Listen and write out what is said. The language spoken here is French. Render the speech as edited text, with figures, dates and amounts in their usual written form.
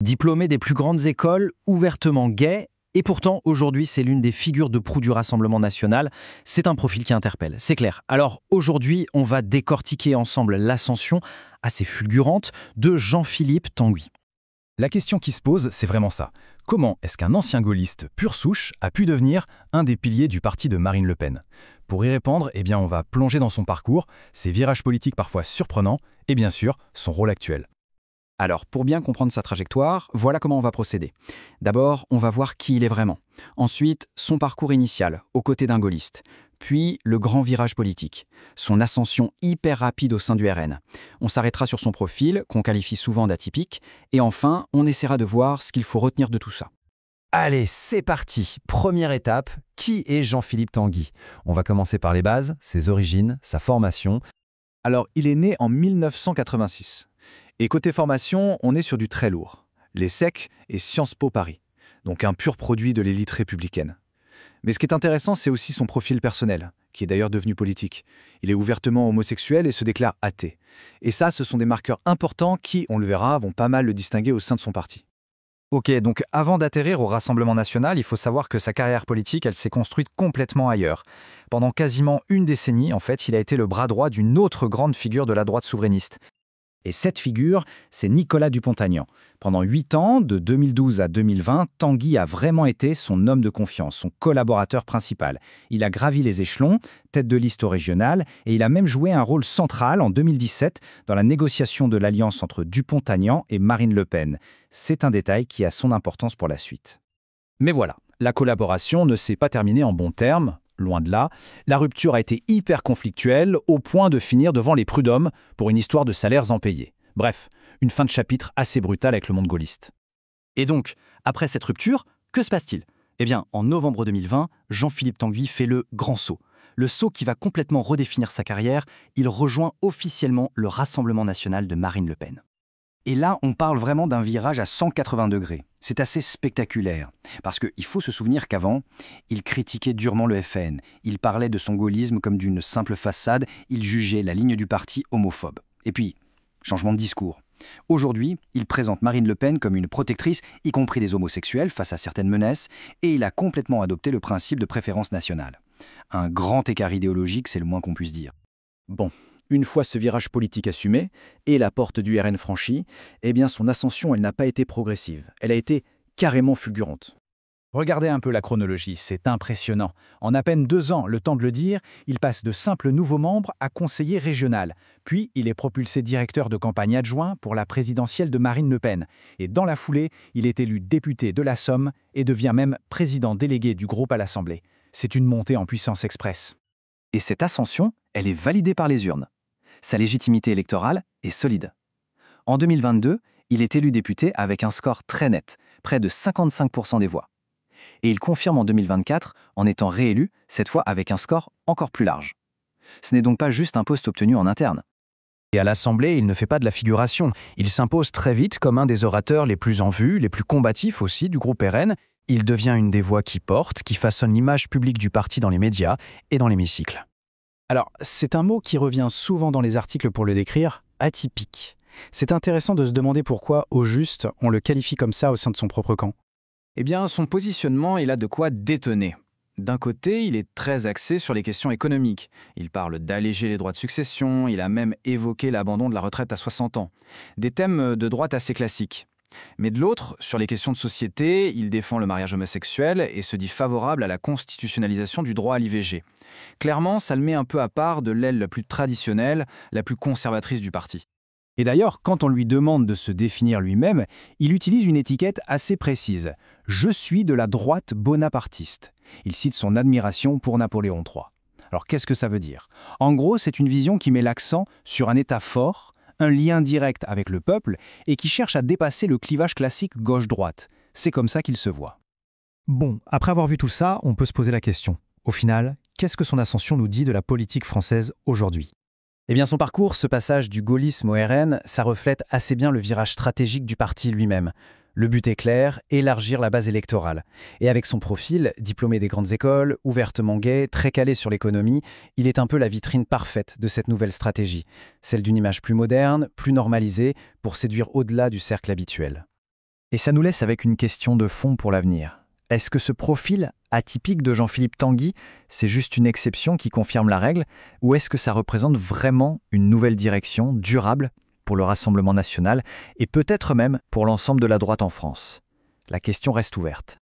Diplômé des plus grandes écoles, ouvertement gay, et pourtant aujourd'hui c'est l'une des figures de proue du Rassemblement national. C'est un profil qui interpelle, c'est clair. Alors aujourd'hui on va décortiquer ensemble l'ascension, assez fulgurante, de Jean-Philippe Tanguy. La question qui se pose, c'est vraiment ça. Comment est-ce qu'un ancien gaulliste pur souche a pu devenir un des piliers du parti de Marine Le Pen? Pour y répondre, on va plonger dans son parcours, ses virages politiques parfois surprenants et bien sûr son rôle actuel. Alors, pour bien comprendre sa trajectoire, voilà comment on va procéder. D'abord, on va voir qui il est vraiment. Ensuite, son parcours initial, aux côtés d'un gaulliste. Puis, le grand virage politique. Son ascension hyper rapide au sein du RN. On s'arrêtera sur son profil, qu'on qualifie souvent d'atypique. Et enfin, on essaiera de voir ce qu'il faut retenir de tout ça. Allez, c'est parti. Première étape, qui est Jean-Philippe Tanguy? On va commencer par les bases, ses origines, sa formation. Alors, il est né en 1986. Et côté formation, on est sur du très lourd. L'ESSEC et Sciences Po Paris. Donc un pur produit de l'élite républicaine. Mais ce qui est intéressant, c'est aussi son profil personnel, qui est d'ailleurs devenu politique. Il est ouvertement homosexuel et se déclare athée. Et ça, ce sont des marqueurs importants qui, on le verra, vont pas mal le distinguer au sein de son parti. Ok, donc avant d'atterrir au Rassemblement national, il faut savoir que sa carrière politique, elle s'est construite complètement ailleurs. Pendant quasiment une décennie, en fait, il a été le bras droit d'une autre grande figure de la droite souverainiste. Et cette figure, c'est Nicolas Dupont-Aignan. Pendant 8 ans, de 2012 à 2020, Tanguy a vraiment été son homme de confiance, son collaborateur principal. Il a gravi les échelons, tête de liste au régional, et il a même joué un rôle central en 2017 dans la négociation de l'alliance entre Dupont-Aignan et Marine Le Pen. C'est un détail qui a son importance pour la suite. Mais voilà, la collaboration ne s'est pas terminée en bons termes. Loin de là, la rupture a été hyper conflictuelle au point de finir devant les prud'hommes pour une histoire de salaires impayés. Bref, une fin de chapitre assez brutale avec le monde gaulliste. Et donc, après cette rupture, que se passe-t-il? En novembre 2020, Jean-Philippe Tanguy fait le grand saut. Le saut qui va complètement redéfinir sa carrière, il rejoint officiellement le Rassemblement national de Marine Le Pen. Et là, on parle vraiment d'un virage à 180 degrés. C'est assez spectaculaire, parce qu'il faut se souvenir qu'avant, il critiquait durement le FN. Il parlait de son gaullisme comme d'une simple façade, il jugeait la ligne du parti homophobe. Et puis, changement de discours. Aujourd'hui, il présente Marine Le Pen comme une protectrice, y compris des homosexuels, face à certaines menaces, et il a complètement adopté le principe de préférence nationale. Un grand écart idéologique, c'est le moins qu'on puisse dire. Bon. Une fois ce virage politique assumé et la porte du RN franchie, son ascension, elle n'a pas été progressive. Elle a été carrément fulgurante. Regardez un peu la chronologie, c'est impressionnant. En à peine 2 ans, le temps de le dire, il passe de simple nouveau membre à conseiller régional. Puis, il est propulsé directeur de campagne adjoint pour la présidentielle de Marine Le Pen. Et dans la foulée, il est élu député de la Somme et devient même président délégué du groupe à l'Assemblée. C'est une montée en puissance express. Et cette ascension, elle est validée par les urnes. Sa légitimité électorale est solide. En 2022, il est élu député avec un score très net, près de 55% des voix. Et il confirme en 2024 en étant réélu, cette fois avec un score encore plus large. Ce n'est donc pas juste un poste obtenu en interne. Et à l'Assemblée, il ne fait pas de la figuration. Il s'impose très vite comme un des orateurs les plus en vue, les plus combatifs aussi du groupe RN. Il devient une des voix qui porte, qui façonne l'image publique du parti dans les médias et dans l'hémicycle. Alors, c'est un mot qui revient souvent dans les articles pour le décrire, atypique. C'est intéressant de se demander pourquoi, au juste, on le qualifie comme ça au sein de son propre camp. Son positionnement, il a de quoi détonner. D'un côté, il est très axé sur les questions économiques. Il parle d'alléger les droits de succession, il a même évoqué l'abandon de la retraite à 60 ans. Des thèmes de droite assez classiques. Mais de l'autre, sur les questions de société, il défend le mariage homosexuel et se dit favorable à la constitutionnalisation du droit à l'IVG. Clairement, ça le met un peu à part de l'aile la plus traditionnelle, la plus conservatrice du parti. Et d'ailleurs, quand on lui demande de se définir lui-même, il utilise une étiquette assez précise. « Je suis de la droite bonapartiste ». Il cite son admiration pour Napoléon III. Alors qu'est-ce que ça veut dire? En gros, c'est une vision qui met l'accent sur un État fort, un lien direct avec le peuple et qui cherche à dépasser le clivage classique gauche-droite. C'est comme ça qu'il se voit. Bon, après avoir vu tout ça, on peut se poser la question. Au final, qu'est-ce que son ascension nous dit de la politique française aujourd'hui? Son parcours, ce passage du gaullisme au RN, ça reflète assez bien le virage stratégique du parti lui-même. Le but est clair, élargir la base électorale. Et avec son profil, diplômé des grandes écoles, ouvertement gay, très calé sur l'économie, il est un peu la vitrine parfaite de cette nouvelle stratégie, celle d'une image plus moderne, plus normalisée, pour séduire au-delà du cercle habituel. Et ça nous laisse avec une question de fond pour l'avenir. Est-ce que ce profil atypique de Jean-Philippe Tanguy, c'est juste une exception qui confirme la règle, ou est-ce que ça représente vraiment une nouvelle direction durable pour le Rassemblement national et peut-être même pour l'ensemble de la droite en France? La question reste ouverte.